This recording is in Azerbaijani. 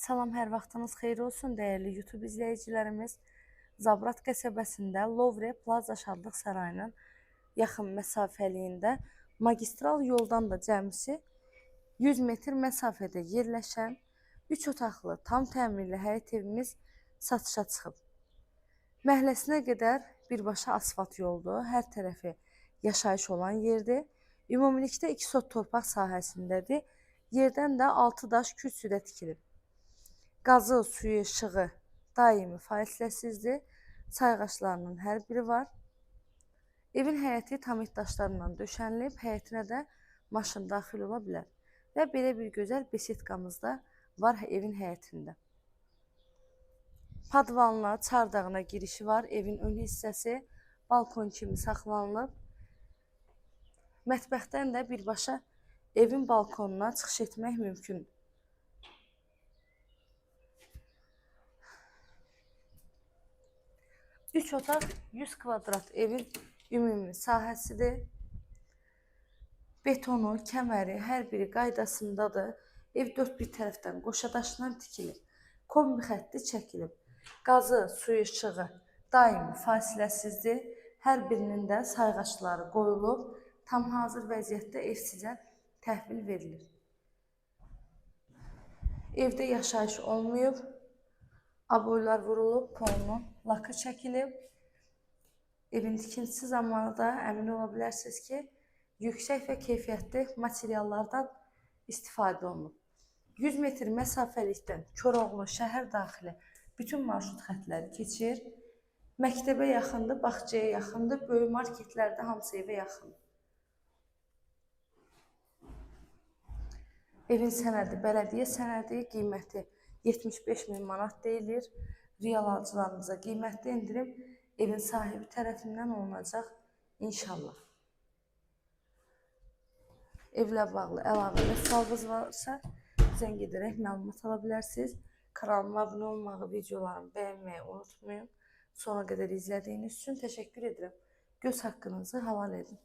Salam, hər vaxtınız xeyir olsun dəyərli YouTube izləyicilərimiz. Zabrat qəsəbəsində Lovre Plaza Şadlıq Sarayının yaxın məsafəliyində magistral yoldan da cəmsi 100 metr məsafədə yerləşən 3 otaqlı tam təmirli həyət evimiz satışa çıxıb. Məhəlləsinə qədər birbaşa asfalt yoldur, hər tərəfi yaşayış olan yerdir. Ümumilikdə 2 sot torpaq sahəsindədir. Yerdən də 6 daş kürsüdə tikilib. Qazı, suyu, işığı daimi fasiləsizdir. Sayğaclarının hər biri var. Evin həyəti tamit daşlarla döşənilib, həyətinə də maşın daxil ola bilər. Və belə bir gözəl besetkamız da var evin həyətində. Padvalına, çardağına girişi var. Evin ön hissəsi balkon kimi saxlanılıb. Mətbəxdən də birbaşa evin balkonuna çıxış etmək mümkündür. Üç otaq 100 kvadrat evin ümumi sahəsidir. Betonu, kəməri hər biri qaydasındadır. Ev dörd bir tərəfdən qoşadaşla tikilib. Kombi xətti çəkilib. Qazı, suyu, işığı daimi fasiləsizdir. Hər birinin də sayğacları qoyulub. Tam hazır vəziyyətdə ev sizə təhvil verilir. Evdə yaşayış olmayıb. Aboylar vurulub, polunun lakı çəkilib. Evin tikintisi zamanı da əmin ola bilərsiniz ki, yüksək və keyfiyyətli materiallardan istifadə olunub. 100 metr məsafəlikdən Koroğlu şəhər daxili bütün marşrut xətləri keçir. Məktəbə yaxındır, bağçaya yaxındır, böyük marketlərdə hamısı evə yaxındır. Evin sənədi, bələdiyyə sənədi, qiyməti 75 min manat deyilir. Real alıcılarımıza qiymətli indirim evin sahibi tərəfindən olunacaq inşallah. Evlə bağlı əlavə və sualınız varsa zəng edərək məlumat ala bilərsiniz. Kanalıma abunə olmağı, videolarımı bəyənməyi unutmayın. Sona qədər izlədiyiniz üçün təşəkkür edirəm. Göz haqqınızı halal edin.